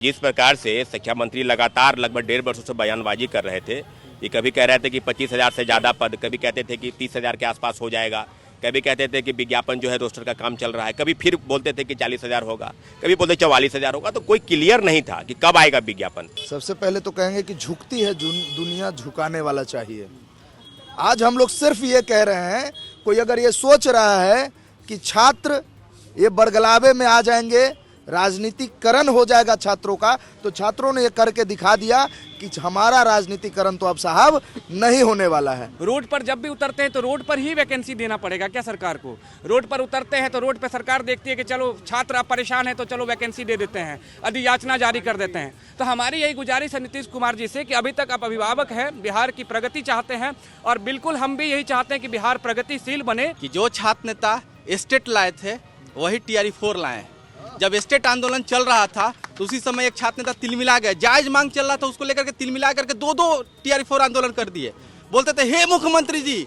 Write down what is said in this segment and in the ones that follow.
जिस प्रकार से शिक्षा मंत्री लगातार लगभग 1.5 वर्षों से बयानबाजी कर रहे थे कि कभी कह रहे थे कि 25,000 से ज़्यादा पद, कभी कहते थे कि 30,000 के आसपास हो जाएगा, कभी कहते थे कि विज्ञापन जो है रोस्टर का काम चल रहा है, कभी फिर बोलते थे कि 40,000 होगा, कभी बोलते 44,000 होगा। तो कोई क्लियर नहीं था कि कब आएगा विज्ञापन। सबसे पहले तो कहेंगे कि झुकती है दुनिया, झुकाने वाला चाहिए। आज हम लोग सिर्फ ये कह रहे हैं, कोई अगर ये सोच रहा है कि छात्र ये बरगलावे में आ जाएंगे, राजनीतिकरण हो जाएगा छात्रों का, तो छात्रों ने ये करके दिखा दिया कि हमारा राजनीतिकरण तो अब साहब नहीं होने वाला है। रोड पर जब भी उतरते हैं तो रोड पर ही वैकेंसी देना पड़ेगा क्या सरकार को? रोड पर उतरते हैं तो रोड पर सरकार देखती है कि चलो छात्र अब परेशान है तो चलो वैकेंसी दे देते हैं, अधियाचना जारी कर देते हैं। तो हमारी यही गुजारिश है नीतीश कुमार जी से कि अभी तक आप अभिभावक हैं, बिहार की प्रगति चाहते हैं और बिल्कुल हम भी यही चाहते हैं कि बिहार प्रगतिशील बने। कि जो छात्र नेता स्टेट लाए थे वही TRE 4 लाए। जब स्टेट आंदोलन चल रहा था तो उसी समय एक छात्र नेता तिलमिला गया, जायज मांग चल रहा था, उसको लेकर के तिलमिला करके दो TRE 4 आंदोलन कर दिए। बोलते थे हे मुख्यमंत्री जी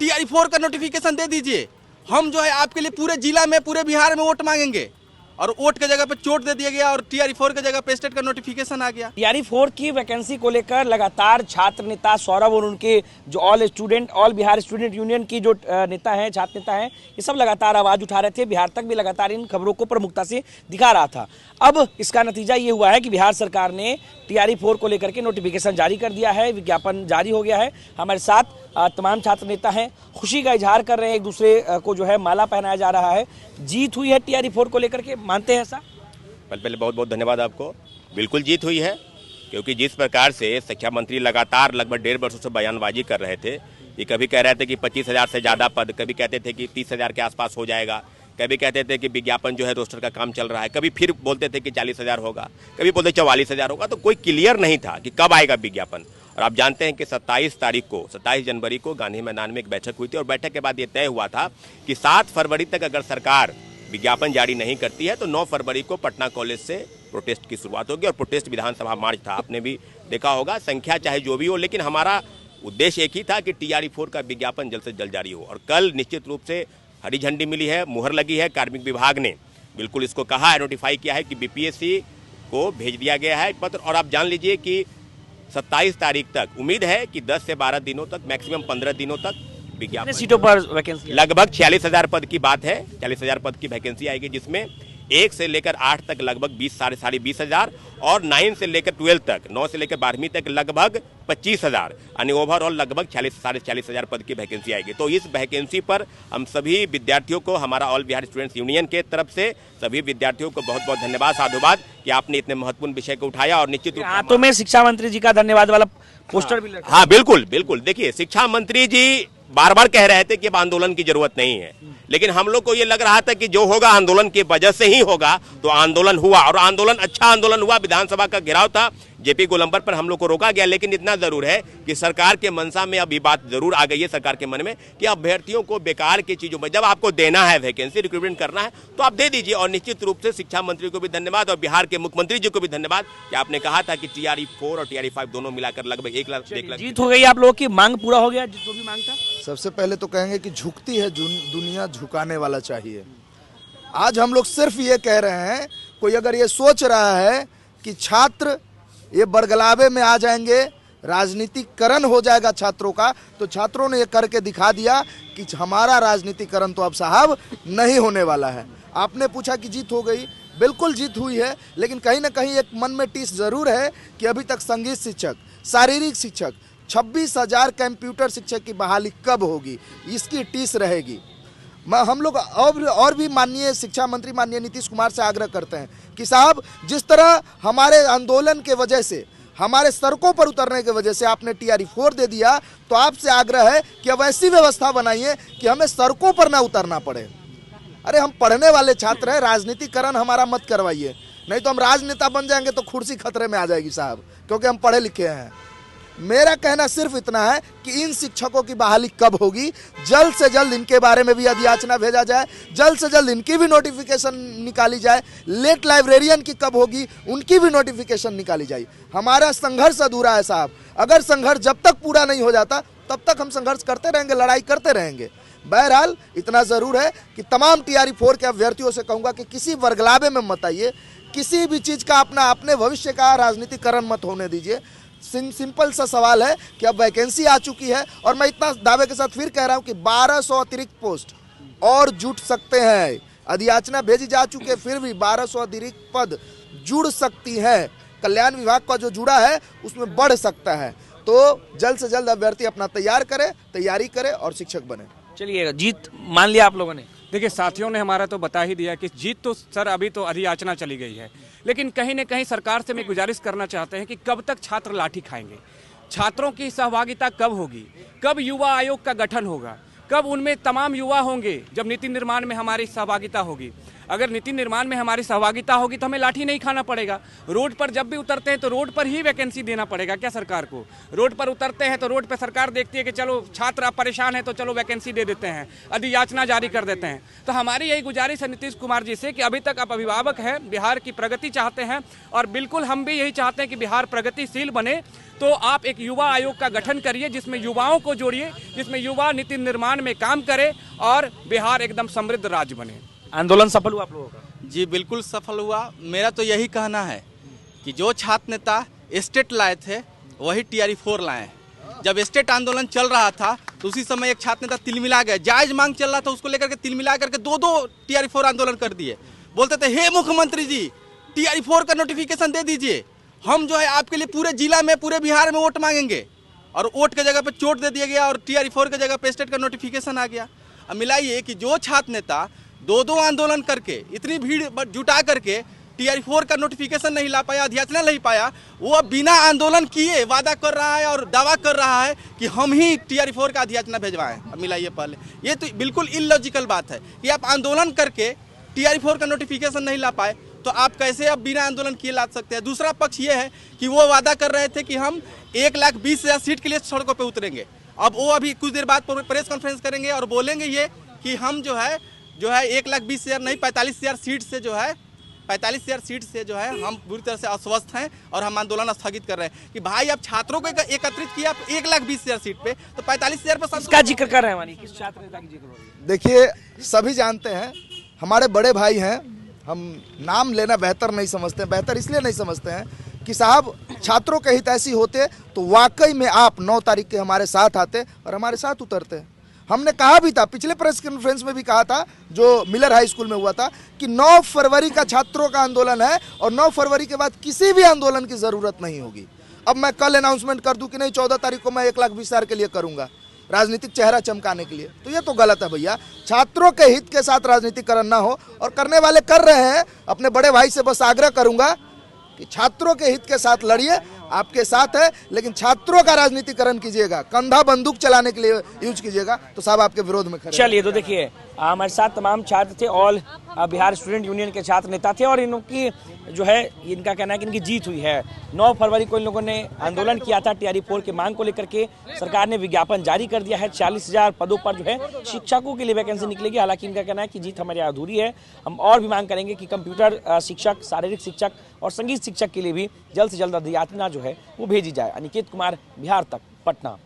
TRE 4 का नोटिफिकेशन दे दीजिए, हम जो है आपके लिए पूरे जिला में, पूरे बिहार में वोट मांगेंगे। और वोट के जगह पे चोट दे दिया गया और TRE 4 के जगह पे स्टेट का नोटिफिकेशन आ गया। TRE 4 की वैकेंसी को लेकर लगातार छात्र नेता सौरभ और उनके जो ऑल बिहार स्टूडेंट यूनियन की जो नेता हैं, छात्र नेता हैं, ये सब लगातार आवाज उठा रहे थे। बिहार तक भी लगातार इन खबरों को प्रमुखता से दिखा रहा था। अब इसका नतीजा ये हुआ है कि बिहार सरकार ने TRE 4 को लेकर के नोटिफिकेशन जारी कर दिया है, विज्ञापन जारी हो गया है। हमारे साथ तमाम छात्र नेता हैं, खुशी का इजहार कर रहे हैं, एक दूसरे को जो है माला पहनाया जा रहा है। जीत हुई है TRE 4 को लेकर के, मानते हैं ऐसा? पहले बहुत बहुत धन्यवाद आपको। बिल्कुल जीत हुई है, क्योंकि जिस प्रकार से शिक्षा मंत्री लगातार लगभग 1.5 वर्षों से बयानबाजी कर रहे थे कि कभी कह रहे थे कि 25,000 से ज़्यादा पद, कभी कहते थे कि 30,000 के आसपास हो जाएगा, कभी कहते थे कि विज्ञापन जो है रोस्टर का काम चल रहा है, कभी फिर बोलते थे कि 40,000 होगा, कभी बोलते 44,000 होगा। तो कोई क्लियर नहीं था कि कब आएगा विज्ञापन। और आप जानते हैं कि 27 जनवरी को गांधी मैदान में एक बैठक हुई थी और बैठक के बाद ये तय हुआ था कि 7 फरवरी तक अगर सरकार विज्ञापन जारी नहीं करती है तो 9 फरवरी को पटना कॉलेज से प्रोटेस्ट की शुरुआत होगी। और प्रोटेस्ट विधानसभा मार्च था, आपने भी देखा होगा। संख्या चाहे जो भी हो, लेकिन हमारा उद्देश्य एक ही था कि TRE 4 का विज्ञापन जल्द से जल्द जारी हो। और कल निश्चित रूप से हरी झंडी मिली है, मुहर लगी है, कार्मिक विभाग ने बिल्कुल इसको कहा है, नोटिफाई किया है कि BPSC को भेज दिया गया है पत्र। और आप जान लीजिए कि 27 तारीख तक उम्मीद है कि 10 से 12 दिनों तक, मैक्सिमम 15 दिनों तक विज्ञापन। सीटों पर वैकेंसी लगभग 46,000 पद की बात है, 46,000 पद की वैकेंसी आएगी, जिसमें 1 से लेकर 8 तक लगभग 20 20,000 और 9 से लेकर 12 तक, 9 से लेकर 12वीं तक लगभग 25,000, यानी ओवरऑल लगभग 40,000 पद की वैकेंसी आएगी। तो इस वैकेंसी पर हम सभी विद्यार्थियों को, हमारा ऑल बिहार स्टूडेंट्स यूनियन के तरफ से सभी विद्यार्थियों को बहुत बहुत धन्यवाद, साधुवाद कि आपने इतने महत्वपूर्ण विषय को उठाया। और निश्चित रूप से हाथों में शिक्षा मंत्री जी का धन्यवाद वाला पोस्टर भी लगा। हाँ बिल्कुल बिल्कुल। देखिए, शिक्षा मंत्री जी बार बार कह रहे थे कि अब आंदोलन की जरूरत नहीं है, लेकिन हम लोग को ये लग रहा था कि जो होगा आंदोलन की वजह से ही होगा। तो आंदोलन हुआ और आंदोलन अच्छा आंदोलन हुआ। विधानसभा का घेराव था, JP गोलंबर पर हम लोग को रोका गया, लेकिन इतना जरूर है कि सरकार के मनसा में अब ये बात जरूर आ गई है सरकार के मन में कि अभ्यर्थियों को बेकार की चीजों में, जब आपको देना है वैकेंसी, रिक्रूटमेंट करना है तो आप दे दीजिए। और निश्चित रूप से शिक्षा मंत्री को भी धन्यवाद और बिहार के मुख्यमंत्री जी को भी धन्यवाद कि आपने कहा था कि TRE 4 और TRE 5 दोनों मिलाकर लगभग 1 लाख। जीत हो गई आप लोगों की, मांग पूरा हो गया जो भी मांग था। सबसे पहले तो कहेंगे कि झुकती है दुनिया, झुकाने वाला चाहिए। आज हम लोग सिर्फ ये कह रहे हैं, कोई अगर ये सोच रहा है कि छात्र ये बरगलावे में आ जाएंगे, राजनीतिकरण हो जाएगा छात्रों का, तो छात्रों ने ये करके दिखा दिया कि हमारा राजनीतिकरण तो अब साहब नहीं होने वाला है। आपने पूछा कि जीत हो गई, बिल्कुल जीत हुई है, लेकिन कहीं ना कहीं एक मन में टीस जरूर है कि अभी तक संगीत शिक्षक, शारीरिक शिक्षक, 26,000 कंप्यूटर शिक्षक की बहाली कब होगी, इसकी टीस रहेगी। हम लोग और भी माननीय शिक्षा मंत्री माननीय नीतीश कुमार से आग्रह करते हैं कि साहब, जिस तरह हमारे आंदोलन के वजह से, हमारे सड़कों पर उतरने की वजह से आपने TRE 4 दे दिया, तो आपसे आग्रह है कि अब ऐसी व्यवस्था बनाइए कि हमें सड़कों पर ना उतरना पड़े। अरे हम पढ़ने वाले छात्र हैं, राजनीतिकरण हमारा मत करवाइए, नहीं तो हम राजनेता बन जाएंगे तो कुर्सी खतरे में आ जाएगी साहब, क्योंकि हम पढ़े लिखे हैं। मेरा कहना सिर्फ इतना है कि इन शिक्षकों की बहाली कब होगी, जल्द से जल्द इनके बारे में भी अधियाचना भेजा जाए, जल्द से जल्द इनकी भी नोटिफिकेशन निकाली जाए। लेट लाइब्रेरियन की कब होगी, उनकी भी नोटिफिकेशन निकाली जाए। हमारा संघर्ष अधूरा है साहब, अगर संघर्ष जब तक पूरा नहीं हो जाता तब तक हम संघर्ष करते रहेंगे, लड़ाई करते रहेंगे। बहरहाल इतना जरूर है कि तमाम TRE 4 के अभ्यर्थियों से कहूंगा कि किसी बरगलावे में मत आइए, किसी भी चीज का अपने भविष्य का राजनीतिकरण मत होने दीजिए। सिंपल सा सवाल है कि अब वैकेंसी आ चुकी है और मैं इतना दावे के साथ फिर कह रहा हूं कि 1200 अतिरिक्त पोस्ट और जुट सकते हैं। अधियाचना भेजी जा चुकी है, फिर भी 1200 अतिरिक्त पद जुड़ सकती है। कल्याण विभाग का जो जुड़ा है उसमें बढ़ सकता है। तो जल्द से जल्द अभ्यर्थी अपना तैयारी करे और शिक्षक बने। चलिए, जीत मान लिया आप लोगों ने। देखिए, साथियों ने हमारा तो बता ही दिया कि जीत तो सर अभी तो अधियाचना चली गई है, लेकिन कहीं न कहीं सरकार से मैं गुजारिश करना चाहते हैं कि कब तक छात्र लाठी खाएंगे। छात्रों की सहभागिता कब होगी, कब युवा आयोग का गठन होगा, कब उनमें तमाम युवा होंगे, जब नीति निर्माण में हमारी सहभागिता होगी। अगर नीति निर्माण में हमारी सहभागिता होगी तो हमें लाठी नहीं खाना पड़ेगा। रोड पर जब भी उतरते हैं तो रोड पर ही वैकेंसी देना पड़ेगा क्या सरकार को? रोड पर उतरते हैं तो रोड पर सरकार देखती है कि चलो छात्र अब परेशान है तो चलो वैकेंसी दे देते हैं, अधियाचना जारी कर देते हैं। तो हमारी यही गुजारिश है नीतीश कुमार जी से कि अभी तक आप अभिभावक हैं, बिहार की प्रगति चाहते हैं और बिल्कुल हम भी यही चाहते हैं कि बिहार प्रगतिशील बने। तो आप एक युवा आयोग का गठन करिए जिसमें युवाओं को जोड़िए, जिसमें युवा नीति निर्माण में काम करे और बिहार एकदम समृद्ध राज्य बने। आंदोलन सफल हुआ आप लोगों का? जी बिल्कुल सफल हुआ। मेरा तो यही कहना है कि जो छात्र नेता स्टेट लाए थे वही TRE-4 लाए हैं। जब स्टेट आंदोलन चल रहा था तो उसी समय एक छात्र नेता तिलमिला गए, जायज मांग चल रहा था उसको लेकर के तिलमिला करके दो TRE-4 आंदोलन कर दिए। बोलते थे हे मुख्यमंत्री जी TRE-4 का नोटिफिकेशन दे दीजिए, हम जो है आपके लिए पूरे जिला में पूरे बिहार में वोट मांगेंगे। और वोट के जगह पे चोट दे दिया गया और TRE-4 के जगह पे स्टेट का नोटिफिकेशन आ गया। अब मिलाइए कि जो छात्र नेता दो आंदोलन करके इतनी भीड़ जुटा करके TRE-4 का नोटिफिकेशन नहीं ला पाया, अधियाचना नहीं पाया, वो अब बिना आंदोलन किए वादा कर रहा है और दावा कर रहा है कि हम ही TRE-4 का अधियाचना भेजवाएं। अब मिलाइए पहले, ये तो बिल्कुल इलॉजिकल बात है कि आप आंदोलन करके TRE-4 का नोटिफिकेशन नहीं ला पाए तो आप कैसे अब बिना आंदोलन किए ला सकते हैं। दूसरा पक्ष ये है कि वो वादा कर रहे थे कि हम 1,20,000 सीट के लिए सड़कों पर उतरेंगे। अब वो अभी कुछ देर बाद प्रेस कॉन्फ्रेंस करेंगे और बोलेंगे ये कि हम जो है 1,20,000 नहीं 45,000 सीट से जो है 45,000 सीट से जो है हम पूरी तरह से अस्वस्थ हैं और हम आंदोलन स्थगित कर रहे हैं। कि भाई आप छात्रों को एकत्रित किया 1,20,000 सीट पे तो 45,000 पर किसका जिक्र कर रहे हैं? मानी किस छात्र नेता की जिक्र हो रही है? देखिए, सभी जानते हैं, हमारे बड़े भाई हैं, हम नाम लेना बेहतर नहीं समझते हैं। बेहतर इसलिए नहीं समझते हैं कि साहब छात्रों के हित ऐसी होते तो वाकई में आप 9 तारीख के हमारे साथ आते और हमारे साथ उतरते। हमने कहा भी था, पिछले प्रेस कॉन्फ्रेंस में भी कहा था जो मिलर हाई स्कूल में हुआ था कि 9 फरवरी का छात्रों का आंदोलन है और 9 फरवरी के बाद किसी भी आंदोलन की जरूरत नहीं होगी। अब मैं कल अनाउंसमेंट कर दूं कि नहीं 14 तारीख को मैं 1,20,000 के लिए करूंगा, राजनीतिक चेहरा चमकाने के लिए, तो ये तो गलत है भैया। छात्रों के हित के साथ राजनीतिकरण ना हो, और करने वाले कर रहे हैं। अपने बड़े भाई से बस आग्रह करूंगा कि छात्रों के हित के साथ लड़िए, आपके साथ है, लेकिन छात्रों का राजनीतिकरण कीजिएगा, कंधा बंदूक चलाने के लिए यूज कीजिएगा तो साहब आपके विरोध में खड़े। चलिए, तो देखिए हमारे साथ तमाम छात्र थे, ऑल बिहार स्टूडेंट यूनियन के छात्र नेता थे और इनकी जो है इनका कहना है कि इनकी जीत हुई है। 9 फरवरी को इन लोगों ने आंदोलन किया था TRE-4 की मांग को लेकर के। सरकार ने विज्ञापन जारी कर दिया है। 40,000 पदों पर जो है शिक्षकों के लिए वैकेंसी निकलेगी। हालांकि इनका कहना है कि जीत हमारी अधूरी है, हम और भी मांग करेंगे कि कंप्यूटर शिक्षक, शारीरिक शिक्षक और संगीत शिक्षक के लिए भी जल्द से जल्द अधियाचना जो है वो भेजी जाए। अनिकेत कुमार, बिहार तक, पटना।